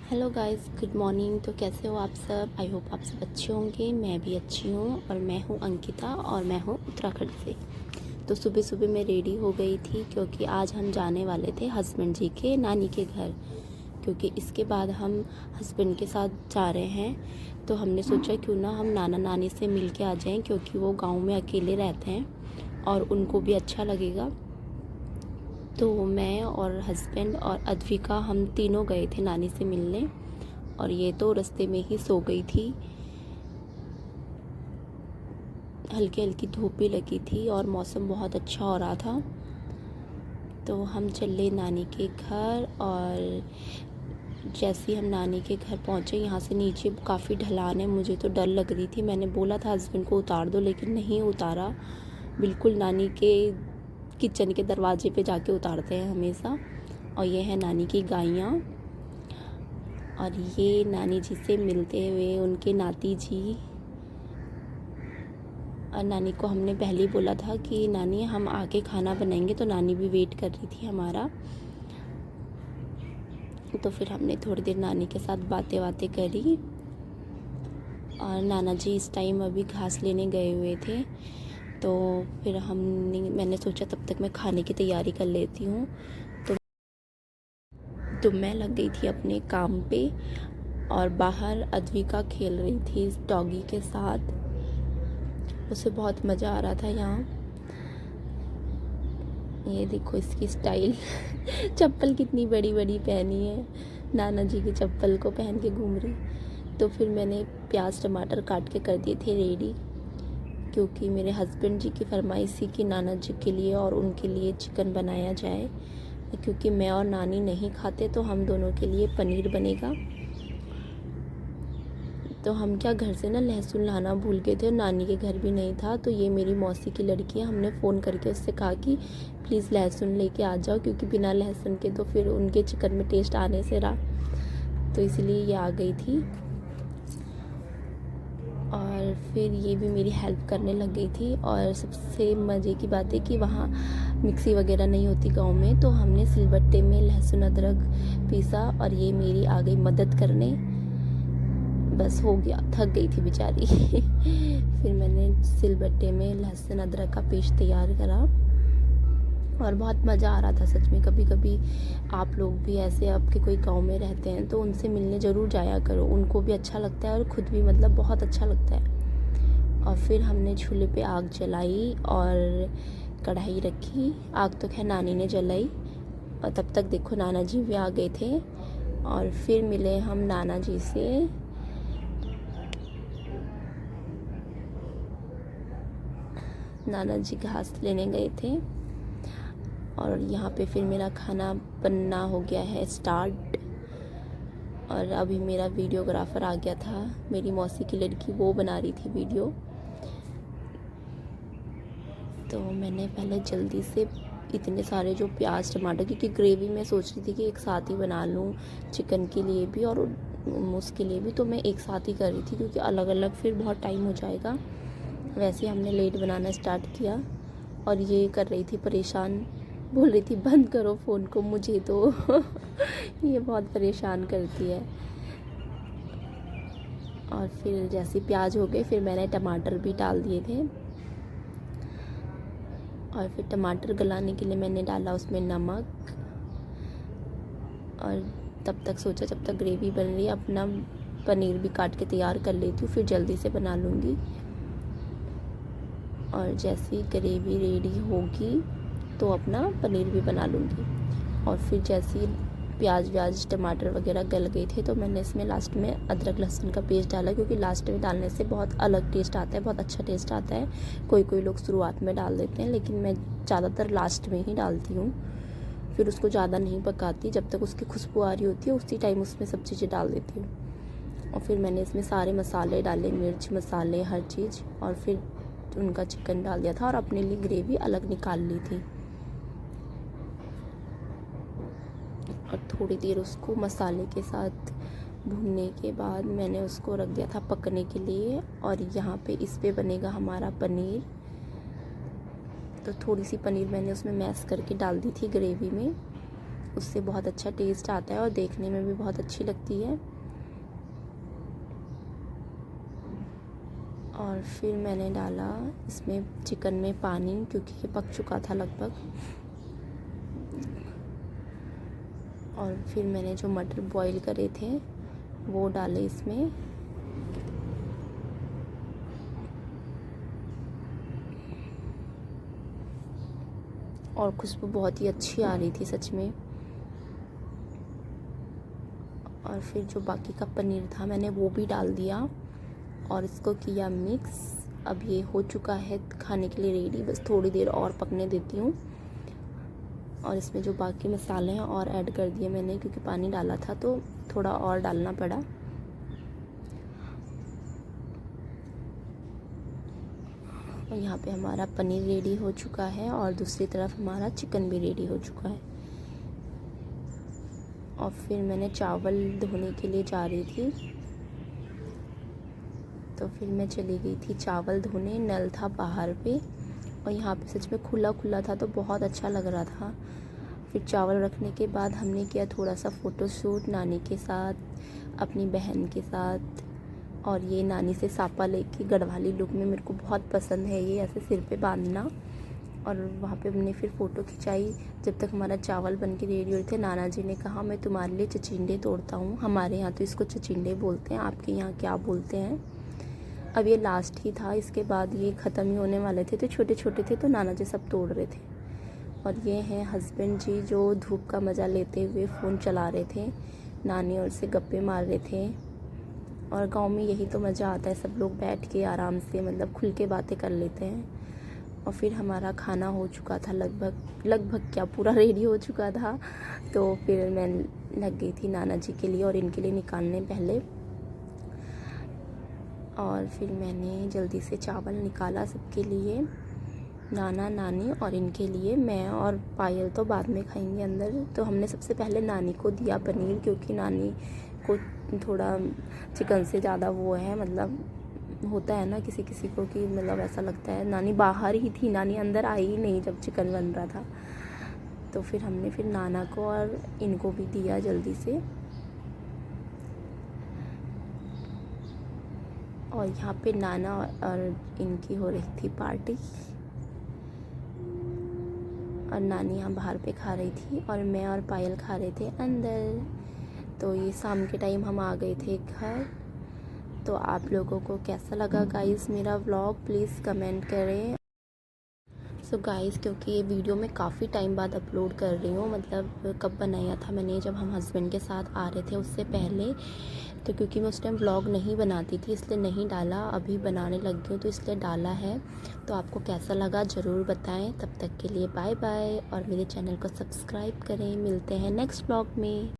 Hello guys, good morning. तो कैसे हो आप सब? आई होप आप सब अच्छे होंगे। मैं भी अच्छी हूँ और मैं हूँ अंकिता और मैं हूँ उत्तराखंड से। तो सुबह सुबह मैं रेडी हो गई थी क्योंकि आज हम जाने वाले थे हस्बैंड जी के नानी के घर, क्योंकि इसके बाद हम हस्बैंड के साथ जा रहे हैं। तो हमने सोचा क्यों ना हम नाना नानी से मिल के आ जाएँ, क्योंकि वो गाँव में अकेले रहते हैं और उनको भी अच्छा लगेगा। तो मैं और हस्बैंड और अद्विका हम तीनों गए थे नानी से मिलने, और ये तो रास्ते में ही सो गई थी। हल्की हल्की धूप भी लगी थी और मौसम बहुत अच्छा हो रहा था। तो हम चले नानी के घर, और जैसे ही हम नानी के घर पहुँचे, यहाँ से नीचे काफ़ी ढलान है। मुझे तो डर लग रही थी। मैंने बोला था हस्बैंड को उतार दो, लेकिन नहीं उतारा। बिल्कुल नानी के किचन के दरवाजे पे जाके उतारते हैं हमेशा। और ये है नानी की गायें, और ये नानी जी से मिलते हुए उनके नाती जी। और नानी को हमने पहले ही बोला था कि नानी हम आके खाना बनाएंगे, तो नानी भी वेट कर रही थी हमारा। तो फिर हमने थोड़ी देर नानी के साथ बातें करी, और नाना जी इस टाइम अभी घास लेने गए हुए थे। तो फिर मैंने सोचा तब तक मैं खाने की तैयारी कर लेती हूँ। तो मैं लग गई थी अपने काम पे, और बाहर अद्विका खेल रही थी इस डॉगी के साथ। उसे बहुत मज़ा आ रहा था यहाँ। ये देखो इसकी स्टाइल चप्पल कितनी बड़ी बड़ी पहनी है, नाना जी की चप्पल को पहन के घूम रही। तो फिर मैंने प्याज टमाटर काट के कर दिए थे रेडी, क्योंकि मेरे हस्बैंड जी की फरमाइश थी कि नाना जी के लिए और उनके लिए चिकन बनाया जाए। क्योंकि मैं और नानी नहीं खाते, तो हम दोनों के लिए पनीर बनेगा। तो हम क्या घर से ना लहसुन लाना भूल गए थे, और नानी के घर भी नहीं था। तो ये मेरी मौसी की लड़की है, हमने फ़ोन करके उससे कहा कि प्लीज़ लहसुन लेके आ जाओ, क्योंकि बिना लहसुन के तो फिर उनके चिकन में टेस्ट आने से रहा। तो इसलिए ये आ गई थी, और फिर ये भी मेरी हेल्प करने लग गई थी। और सबसे मज़े की बात है कि वहाँ मिक्सी वगैरह नहीं होती गांव में, तो हमने सिलबट्टे में लहसुन अदरक पीसा, और ये मेरी आ गई मदद करने। बस हो गया, थक गई थी बेचारी फिर मैंने सिलबट्टे में लहसुन अदरक का पेस्ट तैयार करा, और बहुत मज़ा आ रहा था सच में। कभी कभी आप लोग भी ऐसे आपके कोई गांव में रहते हैं तो उनसे मिलने ज़रूर जाया करो, उनको भी अच्छा लगता है और ख़ुद भी मतलब बहुत अच्छा लगता है। और फिर हमने चूल्हे पे आग जलाई और कढ़ाई रखी। आग तो खैर नानी ने जलाई, और तब तक देखो नाना जी भी आ गए थे। और फिर मिले हम नाना जी से। नाना जी घास लेने गए थे, और यहाँ पे फिर मेरा खाना बनना हो गया है स्टार्ट। और अभी मेरा वीडियोग्राफर आ गया था, मेरी मौसी की लड़की, वो बना रही थी वीडियो। तो मैंने पहले जल्दी से इतने सारे जो प्याज टमाटर, क्योंकि ग्रेवी मैं सोच रही थी कि एक साथ ही बना लूँ, चिकन के लिए भी और उसके लिए भी। तो मैं एक साथ ही कर रही थी, क्योंकि अलग अलग फिर बहुत टाइम हो जाएगा। वैसे हमने लेट बनाना स्टार्ट किया, और ये कर रही थी परेशान, बोल रही थी बंद करो फ़ोन को, मुझे तो ये बहुत परेशान करती है। और फिर जैसे प्याज हो गए, फिर मैंने टमाटर भी डाल दिए थे, और फिर टमाटर गलाने के लिए मैंने डाला उसमें नमक। और तब तक सोचा जब तक ग्रेवी बन रही है अपना पनीर भी काट के तैयार कर लेती हूँ, फिर जल्दी से बना लूँगी। और जैसी ग्रेवी रेडी होगी तो अपना पनीर भी बना लूँगी। और फिर जैसी प्याज व्याज टमाटर वगैरह गल गए थे, तो मैंने इसमें लास्ट में अदरक लहसुन का पेस्ट डाला, क्योंकि लास्ट में डालने से बहुत अलग टेस्ट आता है, बहुत अच्छा टेस्ट आता है। कोई लोग शुरुआत में डाल देते हैं, लेकिन मैं ज़्यादातर लास्ट में ही डालती हूँ। फिर उसको ज़्यादा नहीं पकाती, जब तक उसकी खुशबू आ रही होती है उसी टाइम उसमें सब चीज़ें डाल देती हूँ। और फिर मैंने इसमें सारे मसाले डाले, मिर्च मसाले हर चीज़, और फिर उनका चिकन डाल दिया था, और अपने लिए ग्रेवी अलग निकाल ली थी। और थोड़ी देर उसको मसाले के साथ भूनने के बाद मैंने उसको रख दिया था पकने के लिए। और यहाँ पे इस पे बनेगा हमारा पनीर। तो थोड़ी सी पनीर मैंने उसमें मैश करके डाल दी थी ग्रेवी में, उससे बहुत अच्छा टेस्ट आता है और देखने में भी बहुत अच्छी लगती है। और फिर मैंने डाला इसमें चिकन में पानी, क्योंकि ये पक चुका था लगभग। और फिर मैंने जो मटर बॉईल करे थे वो डाले इसमें। और खुशबू बहुत ही अच्छी आ रही थी सच में। और फिर जो बाकी का पनीर था मैंने वो भी डाल दिया और इसको किया मिक्स। अब ये हो चुका है खाने के लिए रेडी, बस थोड़ी देर और पकने देती हूँ। और इसमें जो बाकी मसाले हैं और ऐड कर दिए मैंने, क्योंकि पानी डाला था तो थोड़ा और डालना पड़ा। और यहाँ पे हमारा पनीर रेडी हो चुका है और दूसरी तरफ हमारा चिकन भी रेडी हो चुका है। और फिर मैंने चावल धोने के लिए जा रही थी, तो फिर मैं चली गई थी चावल धोने। नल था बाहर पे और यहाँ पे सच में खुला खुला था तो बहुत अच्छा लग रहा था। फिर चावल रखने के बाद हमने किया थोड़ा सा फ़ोटोशूट नानी के साथ, अपनी बहन के साथ। और ये नानी से सापा लेके गढ़वाली लुक में मेरे को बहुत पसंद है, ये ऐसे सिर पे बांधना। और वहाँ पे हमने फिर फ़ोटो खिंचाई। जब तक हमारा चावल बन के रेडी हो रहे थे, नाना जी ने कहा मैं तुम्हारे लिए चचिंडे तोड़ता हूँ। हमारे यहाँ तो इसको चचिंडे बोलते हैं, आपके यहाँ क्या बोलते हैं। अब ये लास्ट ही था, इसके बाद ये ख़त्म ही होने वाले थे, तो छोटे छोटे थे तो नाना जी सब तोड़ रहे थे। और ये हैं हस्बैंड जी जो धूप का मज़ा लेते हुए फ़ोन चला रहे थे, नानी और से गप्पे मार रहे थे। और गांव में यही तो मज़ा आता है, सब लोग बैठ के आराम से मतलब खुल के बातें कर लेते हैं। और फिर हमारा खाना हो चुका था, लगभग क्या पूरा रेडी हो चुका था। तो फिर मैं लग गई थी नाना जी के लिए और इनके लिए निकालने पहले। और फिर मैंने जल्दी से चावल निकाला सबके लिए, नाना नानी और इनके लिए। मैं और पायल तो बाद में खाएंगे अंदर। तो हमने सबसे पहले नानी को दिया पनीर, क्योंकि नानी को थोड़ा चिकन से ज़्यादा वो है, मतलब होता है ना किसी किसी को कि मतलब ऐसा लगता है। नानी बाहर ही थी, नानी अंदर आई ही नहीं जब चिकन बन रहा था। तो फिर हमने फिर नाना को और इनको भी दिया जल्दी से। और यहाँ पे नाना और इनकी हो रही थी पार्टी और नानी यहाँ बाहर पे खा रही थी और मैं और पायल खा रहे थे अंदर। तो ये शाम के टाइम हम आ गए थे घर। तो आप लोगों को कैसा लगा गाइस मेरा व्लॉग, प्लीज़ कमेंट करें। सो गाइस, क्योंकि ये वीडियो मैं काफ़ी टाइम बाद अपलोड कर रही हूँ, मतलब कब बनाया था मैंने, जब हम हस्बैंड के साथ आ रहे थे उससे पहले। तो क्योंकि मैं उस टाइम व्लॉग नहीं बनाती थी इसलिए नहीं डाला, अभी बनाने लग गई हूँ तो इसलिए डाला है। तो आपको कैसा लगा ज़रूर बताएं। तब तक के लिए बाय बाय और मेरे चैनल को सब्सक्राइब करें। मिलते हैं नेक्स्ट व्लॉग में।